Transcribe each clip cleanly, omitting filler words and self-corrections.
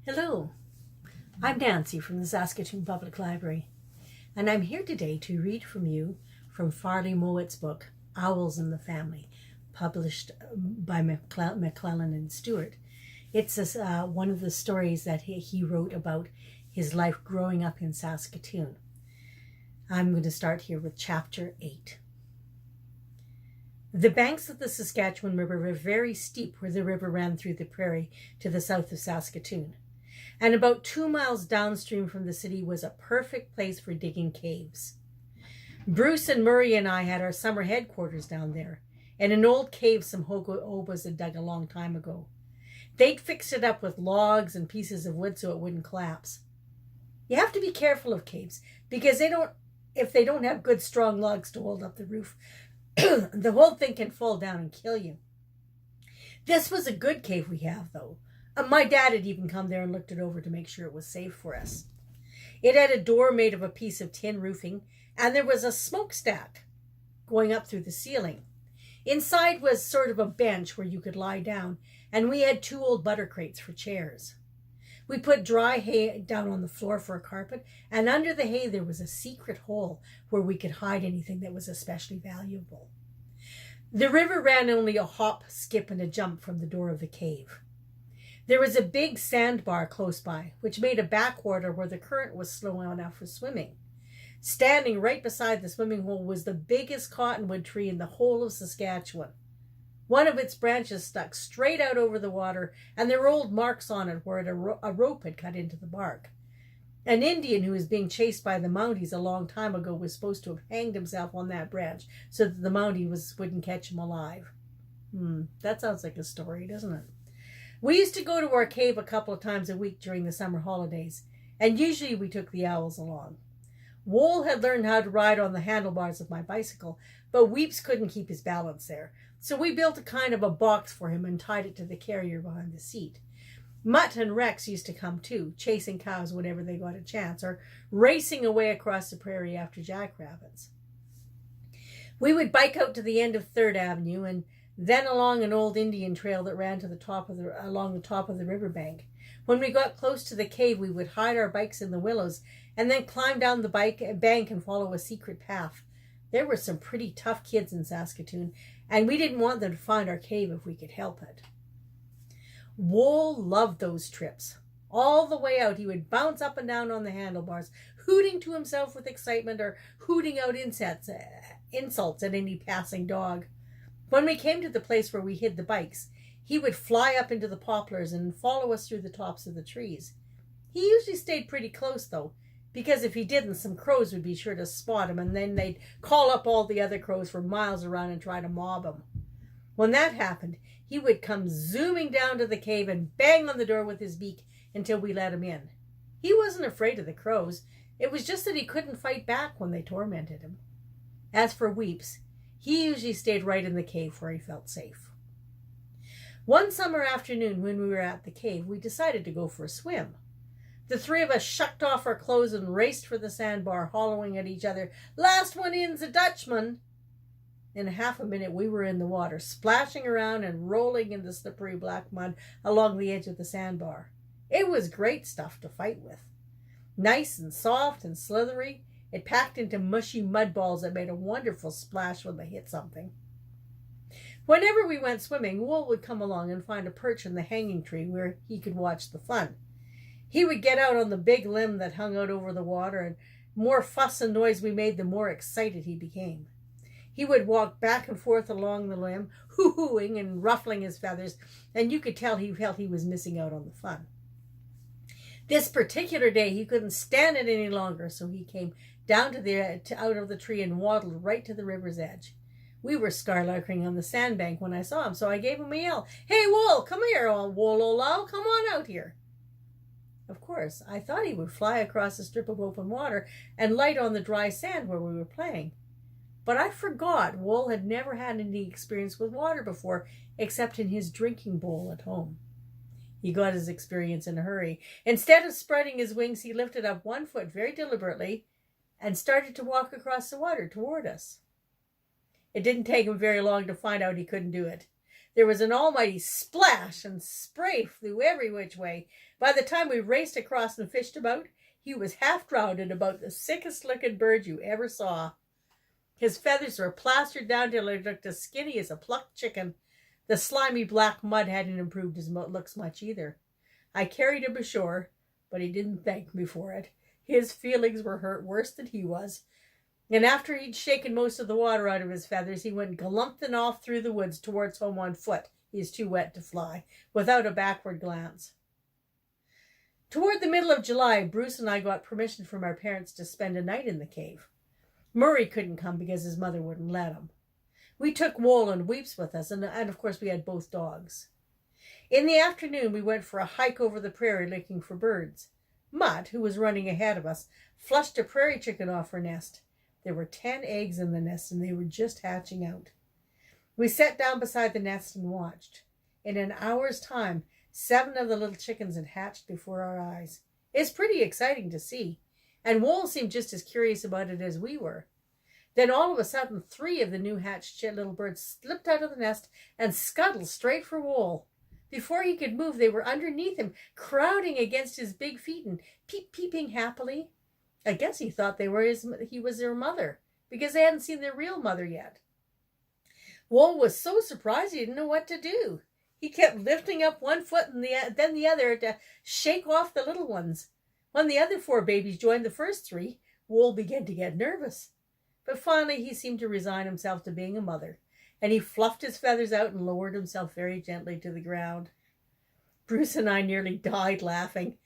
Hello, I'm Nancy from the Saskatoon Public Library, and I'm here today to read from Farley Mowat's book, Owls in the Family, published by McClellan and Stewart. It's one of the stories that he wrote about his life growing up in Saskatoon. I'm going to start here with Chapter 8. The banks of the Saskatchewan River were very steep where the river ran through the prairie to the south of Saskatoon. And about 2 miles downstream from the city was a perfect place for digging caves. Bruce and Murray and I had our summer headquarters down there, in an old cave some hobos had dug a long time ago. They'd fixed it up with logs and pieces of wood so it wouldn't collapse. You have to be careful of caves, because if they don't have good strong logs to hold up the roof, the whole thing can fall down and kill you. This was a good cave we have, though. My dad had even come there and looked it over to make sure it was safe for us. It had a door made of a piece of tin roofing, and there was a smokestack going up through the ceiling. Inside was sort of a bench where you could lie down, and we had 2 old butter crates for chairs. We put dry hay down on the floor for a carpet, and under the hay there was a secret hole where we could hide anything that was especially valuable. The river ran only a hop, skip, and a jump from the door of the cave. There was a big sandbar close by, which made a backwater where the current was slow enough for swimming. Standing right beside the swimming hole was the biggest cottonwood tree in the whole of Saskatchewan. One of its branches stuck straight out over the water, and there were old marks on it where a rope had cut into the bark. An Indian who was being chased by the Mounties a long time ago was supposed to have hanged himself on that branch so that the Mountie wouldn't catch him alive. That sounds like a story, doesn't it? We used to go to our cave a couple of times a week during the summer holidays, and usually we took the owls along. Wool had learned how to ride on the handlebars of my bicycle, but Weeps couldn't keep his balance there, so we built a kind of a box for him and tied it to the carrier behind the seat. Mutt and Rex used to come too, chasing cows whenever they got a chance, or racing away across the prairie after jackrabbits. We would bike out to the end of 3rd Avenue and then along an old Indian trail that ran to along the top of the riverbank. When we got close to the cave, we would hide our bikes in the willows and then climb down the bank and follow a secret path. There were some pretty tough kids in Saskatoon, and we didn't want them to find our cave if we could help it. Wool loved those trips. All the way out, he would bounce up and down on the handlebars, hooting to himself with excitement or hooting out insults at any passing dog. When we came to the place where we hid the bikes, he would fly up into the poplars and follow us through the tops of the trees. He usually stayed pretty close, though, because if he didn't, some crows would be sure to spot him, and then they'd call up all the other crows for miles around and try to mob him. When that happened, he would come zooming down to the cave and bang on the door with his beak until we let him in. He wasn't afraid of the crows. It was just that he couldn't fight back when they tormented him. As for Weeps, he usually stayed right in the cave where he felt safe. One summer afternoon when we were at the cave, we decided to go for a swim. The 3 of us shucked off our clothes and raced for the sandbar, hollowing at each other, "Last one in's a Dutchman!" In half a minute we were in the water, splashing around and rolling in the slippery black mud along the edge of the sandbar. It was great stuff to fight with. Nice and soft and slithery, it packed into mushy mud balls that made a wonderful splash when they hit something. Whenever we went swimming, Wool would come along and find a perch in the hanging tree where he could watch the fun. He would get out on the big limb that hung out over the water, and the more fuss and noise we made, the more excited he became. He would walk back and forth along the limb, hoo-hooing and ruffling his feathers, and you could tell he felt he was missing out on the fun. This particular day, he couldn't stand it any longer, so he came down out of the tree and waddled right to the river's edge. We were skylarking on the sandbank when I saw him, so I gave him a yell. "Hey, Wool, come here, old Woololau, come on out here." Of course, I thought he would fly across a strip of open water and light on the dry sand where we were playing. But I forgot Wool had never had any experience with water before, except in his drinking bowl at home. He got his experience in a hurry. Instead of spreading his wings, he lifted up one foot very deliberately and started to walk across the water toward us. It didn't take him very long to find out he couldn't do it. There was an almighty splash, and spray flew every which way. By the time we raced across and fished about, he was half drowned and about the sickest-looking bird you ever saw. His feathers were plastered down till he looked as skinny as a plucked chicken. The slimy black mud hadn't improved his looks much either. I carried him ashore, but he didn't thank me for it. His feelings were hurt worse than he was. And after he'd shaken most of the water out of his feathers, he went galumphing off through the woods towards home on foot. He is too wet to fly, without a backward glance. Toward the middle of July, Bruce and I got permission from our parents to spend a night in the cave. Murray couldn't come because his mother wouldn't let him. We took Wool and Weeps with us, and of course we had both dogs. In the afternoon, we went for a hike over the prairie looking for birds. Mutt, who was running ahead of us, flushed a prairie chicken off her nest. There were 10 eggs in the nest, and they were just hatching out. We sat down beside the nest and watched. In an hour's time, 7 of the little chickens had hatched before our eyes. It's pretty exciting to see, and Wool seemed just as curious about it as we were. Then all of a sudden, 3 of the new hatched little birds slipped out of the nest and scuttled straight for Wool. Before he could move, they were underneath him, crowding against his big feet and peeping happily. I guess he thought he was their mother, because they hadn't seen their real mother yet. Wool was so surprised he didn't know what to do. He kept lifting up one foot and then the other to shake off the little ones. When the other 4 babies joined the first 3, Wool began to get nervous. But finally he seemed to resign himself to being a mother, and he fluffed his feathers out and lowered himself very gently to the ground. Bruce and I nearly died laughing.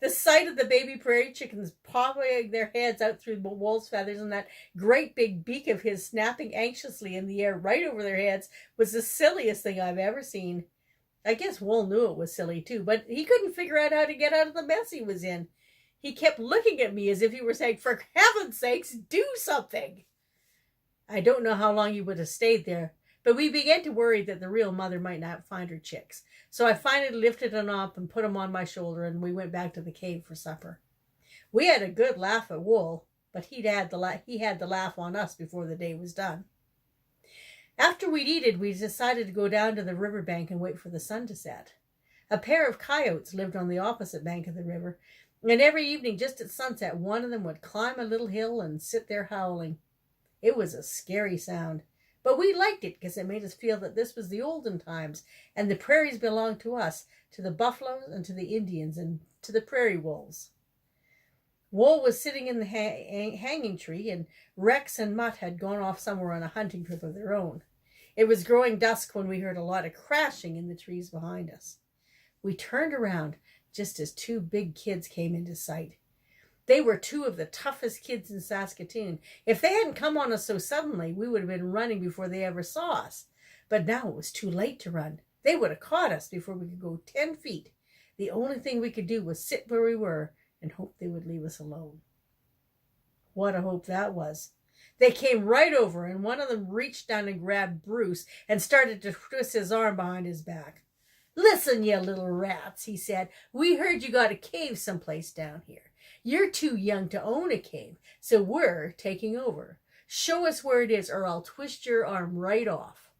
The sight of the baby prairie chickens popping their heads out through Wool's feathers and that great big beak of his snapping anxiously in the air right over their heads was the silliest thing I've ever seen. I guess Wool knew it was silly too, but he couldn't figure out how to get out of the mess he was in. He kept looking at me as if he were saying, "For heaven's sakes, do something!" I don't know how long he would have stayed there, but we began to worry that the real mother might not find her chicks. So I finally lifted him up and put him on my shoulder, and we went back to the cave for supper. We had a good laugh at Wool, but he had the laugh on us before the day was done. After we'd eaten, we decided to go down to the riverbank and wait for the sun to set. A pair of coyotes lived on the opposite bank of the river, and every evening just at sunset, one of them would climb a little hill and sit there howling. It was a scary sound, but we liked it because it made us feel that this was the olden times, and the prairies belonged to us, to the buffaloes and to the Indians and to the prairie wolves. Wool was sitting in the hanging tree, and Rex and Mutt had gone off somewhere on a hunting trip of their own. It was growing dusk when we heard a lot of crashing in the trees behind us. We turned around just as 2 big kids came into sight. They were 2 of the toughest kids in Saskatoon. If they hadn't come on us so suddenly, we would have been running before they ever saw us. But now it was too late to run. They would have caught us before we could go 10 feet. The only thing we could do was sit where we were and hope they would leave us alone. What a hope that was. They came right over, and one of them reached down and grabbed Bruce and started to twist his arm behind his back. "Listen, you little rats," he said. "We heard you got a cave someplace down here. You're too young to own a cave, so we're taking over. Show us where it is, or I'll twist your arm right off."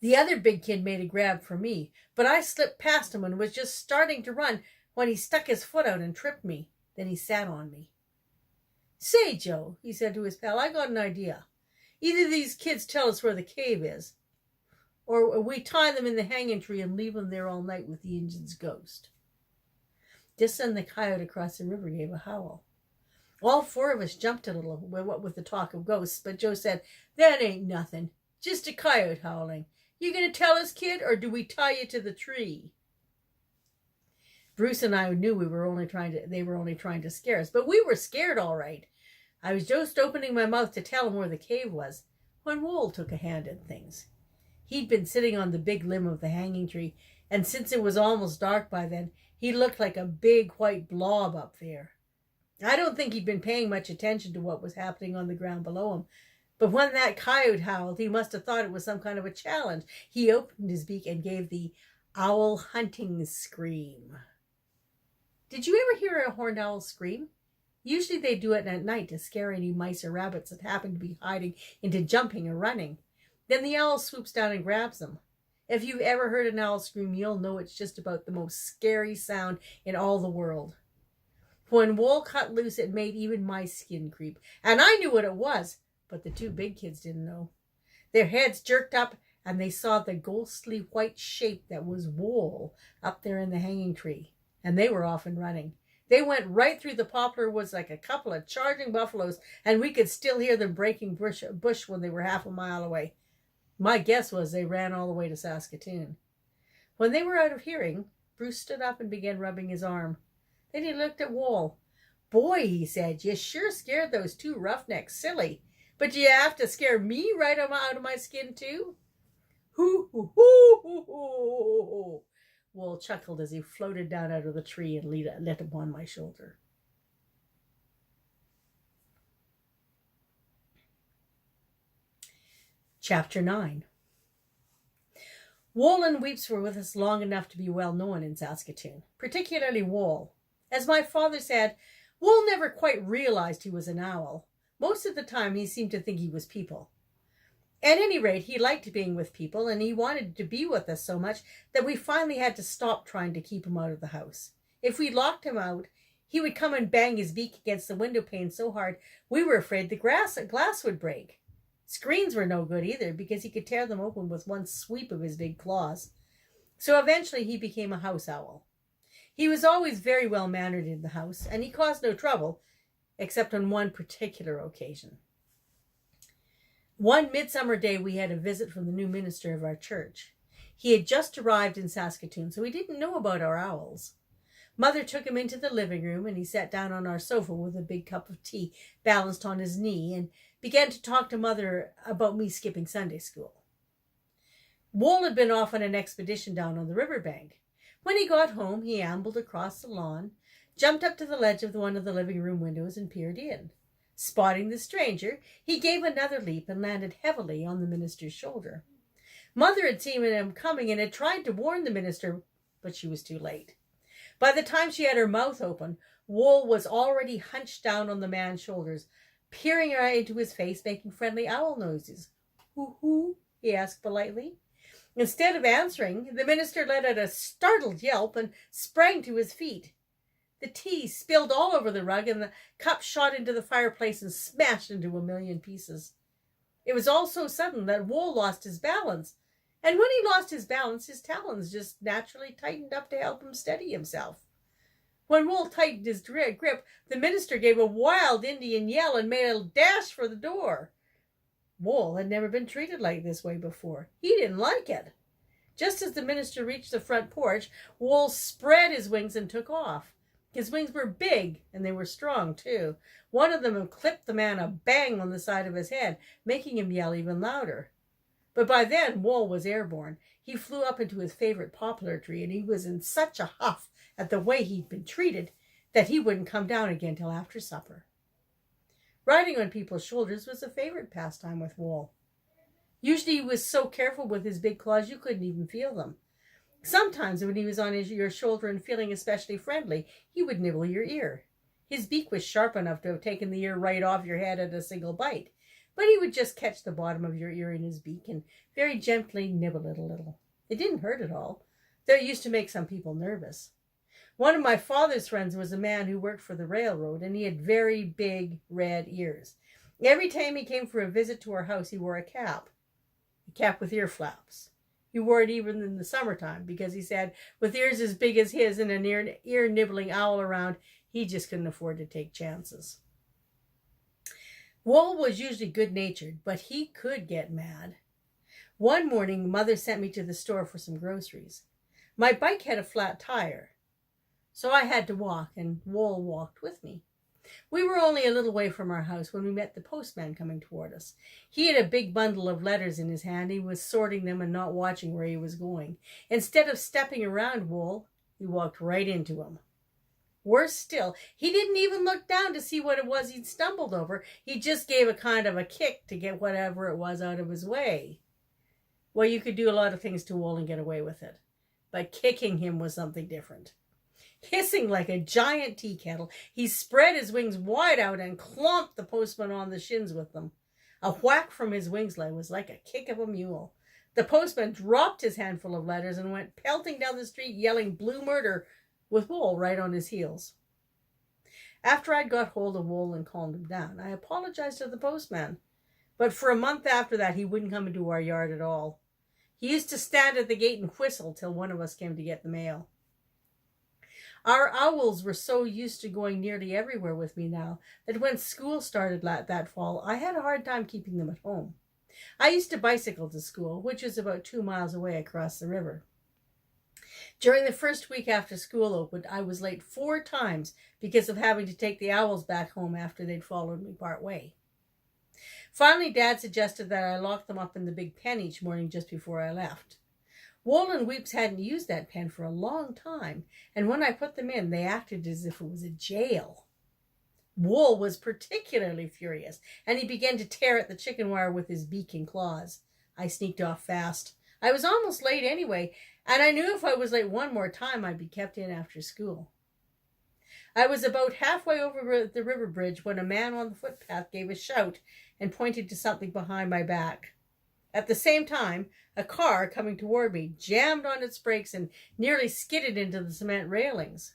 The other big kid made a grab for me, but I slipped past him and was just starting to run when he stuck his foot out and tripped me. Then he sat on me. "Say, Joe," he said to his pal, "I got an idea. Either these kids tell us where the cave is, or we tie them in the hanging tree and leave them there all night with the Injun's ghost." Just then the coyote across the river gave a howl. All 4 of us jumped a little, what with the talk of ghosts, but Joe said, "That ain't nothing. Just a coyote howling. You gonna tell us, kid, or do we tie you to the tree?" Bruce and I knew they were only trying to scare us, but we were scared all right. I was just opening my mouth to tell him where the cave was when Wool took a hand in things. He'd been sitting on the big limb of the hanging tree, and since it was almost dark by then, he looked like a big white blob up there. I don't think he'd been paying much attention to what was happening on the ground below him, but when that coyote howled, he must have thought it was some kind of a challenge. He opened his beak and gave the owl hunting scream. Did you ever hear a horned owl scream? Usually they do it at night to scare any mice or rabbits that happen to be hiding into jumping or running. Then the owl swoops down and grabs them. If you've ever heard an owl scream, you'll know it's just about the most scary sound in all the world. When Wool cut loose, it made even my skin creep. And I knew what it was, but the two big kids didn't know. Their heads jerked up, and they saw the ghostly white shape that was Wool up there in the hanging tree. And they were off and running. They went right through the poplar woods like a couple of charging buffaloes, and we could still hear them breaking bush when they were half a mile away. My guess was they ran all the way to Saskatoon. When they were out of hearing, Bruce stood up and began rubbing his arm. Then he looked at Wool. "Boy," he said, "you sure scared those two roughnecks silly. But you have to scare me right out of my skin, too?" "Hoo, hoo, hoo, hoo, hoo." Wool chuckled as he floated down out of the tree and lit upon my shoulder. Chapter 9. Wool and Weeps were with us long enough to be well known in Saskatoon, particularly Wool. As my father said, Wool never quite realized he was an owl. Most of the time he seemed to think he was people. At any rate, he liked being with people, and he wanted to be with us so much that we finally had to stop trying to keep him out of the house. If we locked him out, he would come and bang his beak against the window pane so hard we were afraid the glass would break. Screens were no good either, because he could tear them open with one sweep of his big claws. So eventually he became a house owl. He was always very well mannered in the house, and he caused no trouble, except on one particular occasion. One midsummer day we had a visit from the new minister of our church. He had just arrived in Saskatoon, so he didn't know about our owls. Mother took him into the living room, and he sat down on our sofa with a big cup of tea balanced on his knee and began to talk to Mother about me skipping Sunday school. Wool had been off on an expedition down on the riverbank. When he got home, he ambled across the lawn, jumped up to the ledge of one of the living room windows, and peered in. Spotting the stranger, he gave another leap and landed heavily on the minister's shoulder. Mother had seen him coming and had tried to warn the minister, but she was too late. By the time she had her mouth open, Wool was already hunched down on the man's shoulders, peering right into his face, making friendly owl noises. "Hoo, hoo?" he asked politely. Instead of answering, the minister let out a startled yelp and sprang to his feet. The tea spilled all over the rug, and the cup shot into the fireplace and smashed into a million pieces. It was all so sudden that Wool lost his balance, and when he lost his balance, his talons just naturally tightened up to help him steady himself. When Wool tightened his grip, the minister gave a wild Indian yell and made a dash for the door. Wool had never been treated like this way before. He didn't like it. Just as the minister reached the front porch, Wool spread his wings and took off. His wings were big, and they were strong, too. One of them clipped the man a bang on the side of his head, making him yell even louder. But by then, Wool was airborne. He flew up into his favorite poplar tree, and he was in such a huff at the way he'd been treated that he wouldn't come down again till after supper. Riding on people's shoulders was a favorite pastime with Wool. Usually he was so careful with his big claws you couldn't even feel them. Sometimes when he was on your shoulder and feeling especially friendly, he would nibble your ear. His beak was sharp enough to have taken the ear right off your head at a single bite, but he would just catch the bottom of your ear in his beak and very gently nibble it a little. It didn't hurt at all, though it used to make some people nervous. One of my father's friends was a man who worked for the railroad, and he had very big red ears. Every time he came for a visit to our house, he wore a cap with ear flaps. He wore it even in the summertime because he said with ears as big as his and an ear-nibbling owl around, he just couldn't afford to take chances. Wool was usually good-natured, but he could get mad. One morning, Mother sent me to the store for some groceries. My bike had a flat tire, so I had to walk, and Wool walked with me. We were only a little way from our house when we met the postman coming toward us. He had a big bundle of letters in his hand. He was sorting them and not watching where he was going. Instead of stepping around Wool, he walked right into him. Worse still, he didn't even look down to see what it was he'd stumbled over. He just gave a kind of a kick to get whatever it was out of his way. Well, you could do a lot of things to Wool and get away with it, but kicking him was something different. Hissing like a giant tea kettle, he spread his wings wide out and clomped the postman on the shins with them. A whack from his wings was like a kick of a mule. The postman dropped his handful of letters and went pelting down the street yelling blue murder with Wool right on his heels. After I'd got hold of Wool and calmed him down, I apologized to the postman. But for a month after that, he wouldn't come into our yard at all. He used to stand at the gate and whistle till one of us came to get the mail. Our owls were so used to going nearly everywhere with me now that when school started that fall, I had a hard time keeping them at home. I used to bicycle to school, which was about 2 miles away across the river. During the first week after school opened, I was late 4 times because of having to take the owls back home after they'd followed me part way. Finally, Dad suggested that I lock them up in the big pen each morning just before I left. Wool and Weeps hadn't used that pen for a long time, and when I put them in, they acted as if it was a jail. Wool was particularly furious, and he began to tear at the chicken wire with his beak and claws. I sneaked off fast. I was almost late anyway, and I knew if I was late one more time, I'd be kept in after school. I was about halfway over the river bridge when a man on the footpath gave a shout and pointed to something behind my back. At the same time, a car coming toward me jammed on its brakes and nearly skidded into the cement railings.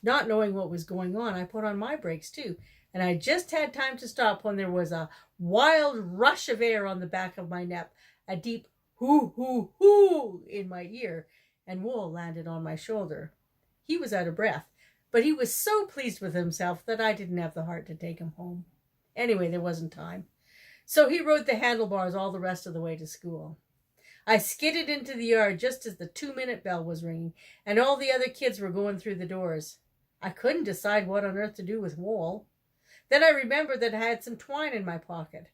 Not knowing what was going on, I put on my brakes too, and I just had time to stop when there was a wild rush of air on the back of my neck, a deep hoo, hoo, hoo in my ear, and Wool landed on my shoulder. He was out of breath, but he was so pleased with himself that I didn't have the heart to take him home. Anyway, there wasn't time. So he rode the handlebars all the rest of the way to school. I skidded into the yard just as the 2-minute bell was ringing, and all the other kids were going through the doors. I couldn't decide what on earth to do with Wool. Then I remembered that I had some twine in my pocket.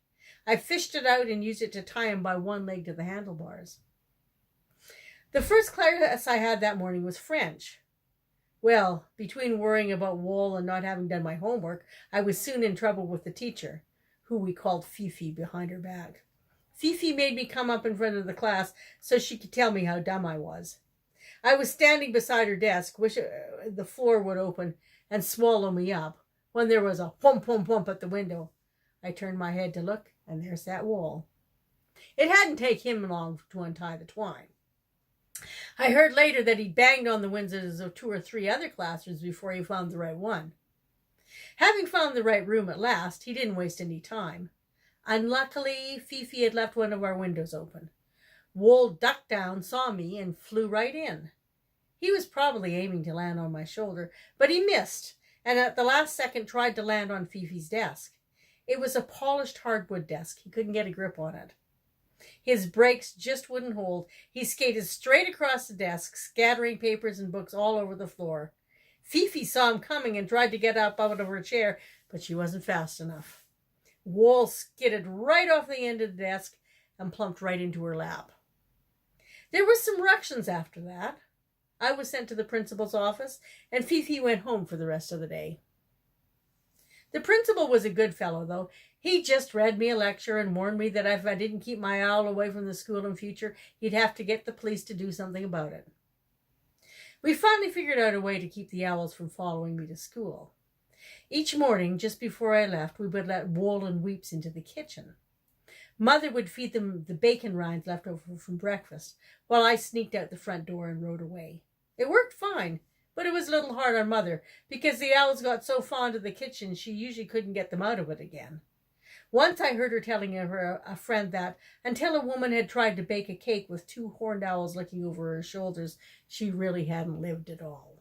I fished it out and used it to tie him by one leg to the handlebars. The first class I had that morning was French. Well, between worrying about Wool and not having done my homework, I was soon in trouble with the teacher, who we called Fifi behind her back. Fifi made me come up in front of the class so she could tell me how dumb I was. I was standing beside her desk, wishing the floor would open and swallow me up, when there was a whump, whump, whump at the window. I turned my head to look, and there sat Wool. It hadn't taken him long to untie the twine. I heard later that he banged on the windows of 2 or 3 other classrooms before he found the right one. Having found the right room at last, he didn't waste any time. Unluckily, Fifi had left one of our windows open. Wool ducked down, saw me, and flew right in. He was probably aiming to land on my shoulder, but he missed, and at the last second tried to land on Fifi's desk. It was a polished hardwood desk. He couldn't get a grip on it. His brakes just wouldn't hold. He skated straight across the desk, scattering papers and books all over the floor. Fifi saw him coming and tried to get up out of her chair, but she wasn't fast enough. Wool skidded right off the end of the desk and plumped right into her lap. There were some ructions after that. I was sent to the principal's office, and Fifi went home for the rest of the day. The principal was a good fellow, though. He just read me a lecture and warned me that if I didn't keep my owl away from the school in future, he'd have to get the police to do something about it. We finally figured out a way to keep the owls from following me to school. Each morning, just before I left, we would let Wool and Weeps into the kitchen. Mother would feed them the bacon rinds left over from breakfast, while I sneaked out the front door and rode away. It worked fine, but it was a little hard on Mother, because the owls got so fond of the kitchen she usually couldn't get them out of it again. Once I heard her telling a friend that, until a woman had tried to bake a cake with 2 horned owls looking over her shoulders, she really hadn't lived at all.